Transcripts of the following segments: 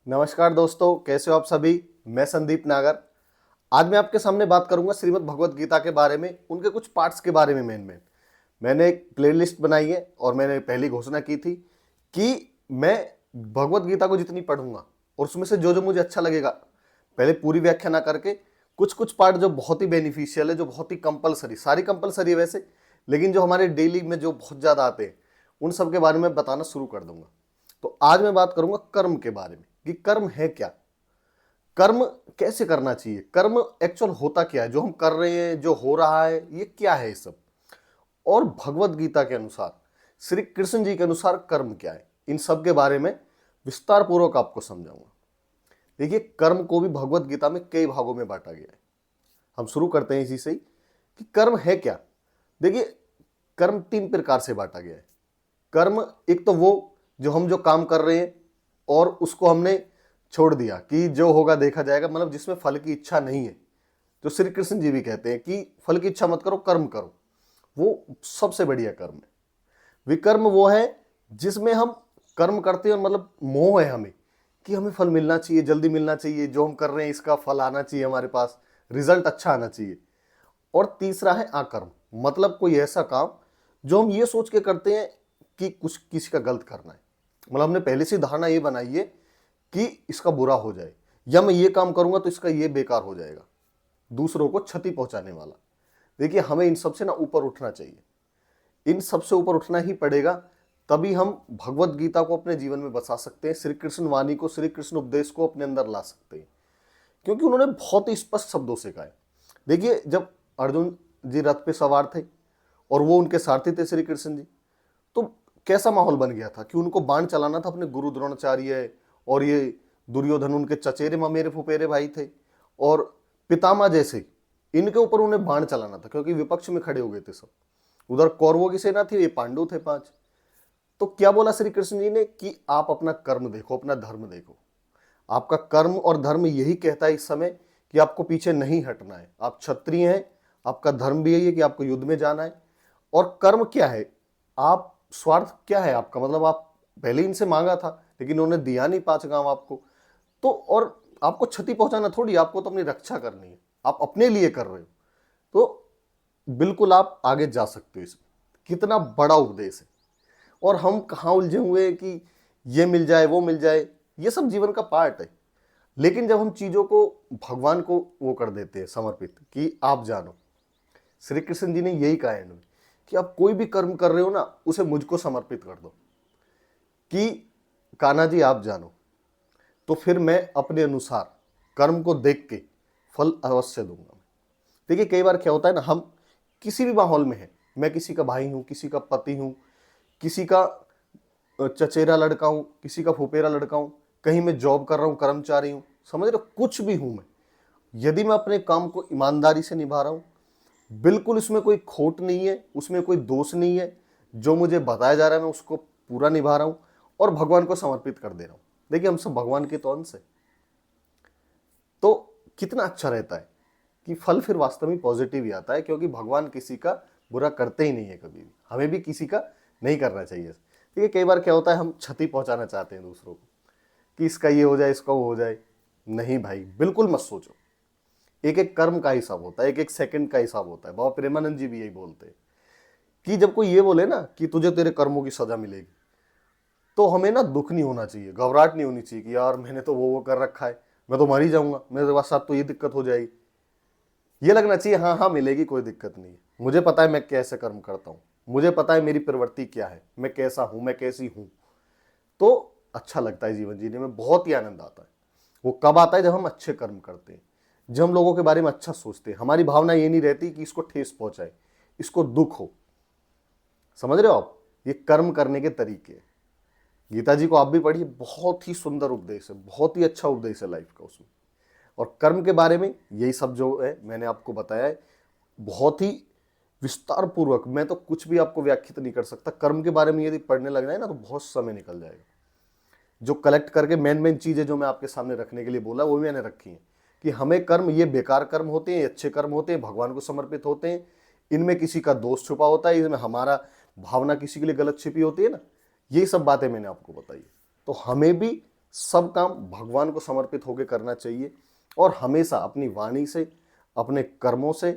नमस्कार दोस्तों, कैसे हो आप सभी। मैं संदीप नागर। आज मैं आपके सामने बात करूंगा श्रीमद् भगवत गीता के बारे में, उनके कुछ पार्ट्स के बारे में। मैंने एक प्लेलिस्ट बनाई है और मैंने पहली घोषणा की थी कि मैं भगवत गीता को जितनी पढ़ूंगा और उसमें से जो जो मुझे अच्छा लगेगा, पहले पूरी व्याख्या ना करके कुछ कुछ पार्ट जो बहुत ही बेनिफिशियल है, जो बहुत ही कंपलसरी, सारी कंपलसरी है वैसे, लेकिन जो हमारे डेली में जो बहुत ज़्यादा आते हैं उन सब के बारे में बताना शुरू कर दूंगा। तो आज मैं बात करूंगा कर्म के बारे में कि कर्म है क्या, कर्म कैसे करना चाहिए, कर्म एक्चुअल होता क्या है, जो हम कर रहे हैं, जो हो रहा है, ये क्या है ये सब। और भगवत गीता के अनुसार, श्री कृष्ण जी के अनुसार कर्म क्या है, इन सब के बारे में विस्तार पूर्वक आपको समझाऊंगा। देखिए, कर्म को भी भगवत गीता में कई भागों में बांटा गया है। हम शुरू करते हैं इसी से ही कि कर्म है क्या। देखिए, कर्म तीन प्रकार से बांटा गया है। कर्म एक तो वो जो हम जो काम कर रहे हैं और उसको हमने छोड़ दिया कि जो होगा देखा जाएगा, मतलब जिसमें फल की इच्छा नहीं है। तो श्री कृष्ण जी भी कहते हैं कि फल की इच्छा मत करो, कर्म करो, वो सबसे बढ़िया कर्म है। विकर्म वो है जिसमें हम कर्म करते हैं और मतलब मोह है हमें कि हमें फल मिलना चाहिए, जल्दी मिलना चाहिए, जो हम कर रहे हैं इसका फल आना चाहिए, हमारे पास रिजल्ट अच्छा आना चाहिए। और तीसरा है आकर्म, मतलब कोई ऐसा काम जो हम ये सोच के करते हैं कि कुछ किसी का गलत करना है, मतलब हमने पहले से धारणा ये बनाई है कि इसका बुरा हो जाए, या मैं ये काम करूंगा तो इसका ये बेकार हो जाएगा, दूसरों को क्षति पहुंचाने वाला। देखिए, हमें इन सबसे ना ऊपर उठना चाहिए, इन सबसे ऊपर उठना ही पड़ेगा, तभी हम भगवत गीता को अपने जीवन में बसा सकते हैं, श्री कृष्ण वाणी को, श्री कृष्ण उपदेश को अपने अंदर ला सकते हैं, क्योंकि उन्होंने बहुत ही स्पष्ट शब्दों से कहा है। देखिए, जब अर्जुन जी रथ पे सवार थे और वो उनके सारथी थे श्री कृष्ण जी, तो कैसा माहौल बन गया था कि उनको बाण चलाना था अपने गुरु द्रोणाचार्य, और ये दुर्योधन उनके चचेरे ममेरे फुफेरे भाई थे, और पितामह जैसे इनके ऊपर उन्हें बाण चलाना था, क्योंकि विपक्ष में खड़े हो गए थे सब। उधर कौरवों की सेना थी, ये पांडु थे 5। तो क्या बोला श्री कृष्ण जी ने कि आप अपना कर्म देखो, अपना धर्म देखो। आपका कर्म और धर्म यही कहता है इस समय कि आपको पीछे नहीं हटना है, आप क्षत्रिय हैं, आपका धर्म भी यही है कि आपको युद्ध में जाना है। और कर्म क्या है, आप स्वार्थ क्या है आपका, मतलब आप पहले इनसे मांगा था लेकिन उन्होंने दिया नहीं 5 गांव आपको, तो और आपको क्षति पहुंचाना थोड़ी, आपको तो अपनी रक्षा करनी है, आप अपने लिए कर रहे हो, तो बिल्कुल आप आगे जा सकते हो। इसमें कितना बड़ा उपदेश है, और हम कहाँ उलझे हुए हैं कि ये मिल जाए वो मिल जाए, ये सब जीवन का पार्ट है। लेकिन जब हम चीजों को भगवान को वो कर देते हैं समर्पित कि आप जानो, श्री कृष्ण जी ने यही कहा है कि आप कोई भी कर्म कर रहे हो ना, उसे मुझको समर्पित कर दो कि कान्हा जी आप जानो, तो फिर मैं अपने अनुसार कर्म को देख के फल अवश्य दूंगा। देखिए, कई बार क्या होता है ना, हम किसी भी माहौल में हैं, मैं किसी का भाई हूं, किसी का पति हूं, किसी का चचेरा लड़का हूं, किसी का फुफेरा लड़का हूं, कहीं मैं जॉब कर रहा हूं, कर्मचारी हूं, समझ रहे हो, कुछ भी हूं मैं, यदि मैं अपने काम को ईमानदारी से निभा रहा हूं, बिल्कुल उसमें कोई खोट नहीं है, उसमें कोई दोष नहीं है, जो मुझे बताया जा रहा है मैं उसको पूरा निभा रहा हूं और भगवान को समर्पित कर दे रहा हूं। देखिए, हम सब भगवान के तो अंश है, तो कितना अच्छा रहता है कि फल फिर वास्तव में पॉजिटिव ही आता है, क्योंकि भगवान किसी का बुरा करते ही नहीं है कभी भी, हमें भी किसी का नहीं करना चाहिए। देखिए, कई बार क्या होता है, हम क्षति पहुंचाना चाहते हैं दूसरों को कि इसका ये हो जाए, इसका वो हो जाए। नहीं भाई, बिल्कुल मत सोचो। एक एक कर्म का हिसाब होता है, एक एक सेकंड का हिसाब होता है। बाबा प्रेमानंद जी भी यही बोलते हैं कि जब कोई ये बोले ना कि तुझे तेरे कर्मों की सजा मिलेगी, तो हमें ना दुख नहीं होना चाहिए, घबराहट नहीं होनी चाहिए कि यार मैंने तो वो कर रखा है, मैं तो मर ही जाऊंगा, मेरे साथ तो ये दिक्कत हो जाएगी। ये लगना चाहिए हाँ हाँ मिलेगी, कोई दिक्कत नहीं है, मुझे पता है मैं कैसे कर्म करता हूँ, मुझे पता है मेरी प्रवृत्ति क्या है, मैं कैसा हूं, मैं कैसी हूं। तो अच्छा लगता है जीवन जीने में, बहुत ही आनंद आता है। वो कब आता है, जब हम अच्छे कर्म करते हैं, जब हम लोगों के बारे में अच्छा सोचते हैं, हमारी भावना ये नहीं रहती कि इसको ठेस पहुंचाए, इसको दुख हो। समझ रहे हो आप, ये कर्म करने के तरीके हैं। गीता जी को आप भी पढ़िए, बहुत ही सुंदर उपदेश है, बहुत ही अच्छा उपदेश है लाइफ का उसमें। और कर्म के बारे में यही सब जो है मैंने आपको बताया है, बहुत ही विस्तार पूर्वक। मैं तो कुछ भी आपको व्याख्यात नहीं कर सकता कर्म के बारे में, यदि पढ़ने लगना है ना तो बहुत समय निकल जाएगा। जो कलेक्ट करके मेन मेन चीजें जो मैं आपके सामने रखने के लिए बोला, वो भी मैंने रखी है कि हमें कर्म, ये बेकार कर्म होते हैं, ये अच्छे कर्म होते हैं, भगवान को समर्पित होते हैं, इनमें किसी का दोष छुपा होता है, इसमें हमारा भावना किसी के लिए गलत छिपी होती है ना, यही सब बातें मैंने आपको बताई। तो हमें भी सब काम भगवान को समर्पित होकर करना चाहिए और हमेशा अपनी वाणी से, अपने कर्मों से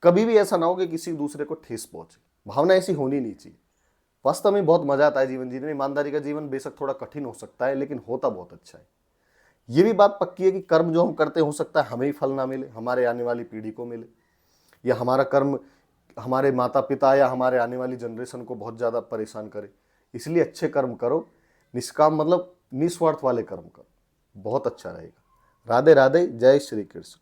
कभी भी ऐसा ना हो कि किसी दूसरे को ठेस पहुंचे। भावना ऐसी होनी नहीं चाहिए। वास्तव में बहुत मजा आता है जीवन जीने में। ईमानदारी का जीवन बेशक थोड़ा कठिन हो सकता है, लेकिन होता बहुत अच्छा है। ये भी बात पक्की है कि कर्म जो हम करते हो सकता है हमें ही फल ना मिले, हमारे आने वाली पीढ़ी को मिले, या हमारा कर्म हमारे माता पिता या हमारे आने वाली जनरेशन को बहुत ज़्यादा परेशान करे। इसलिए अच्छे कर्म करो, निष्काम मतलब निस्वार्थ वाले कर्म करो, बहुत अच्छा रहेगा। राधे राधे, जय श्री कृष्ण।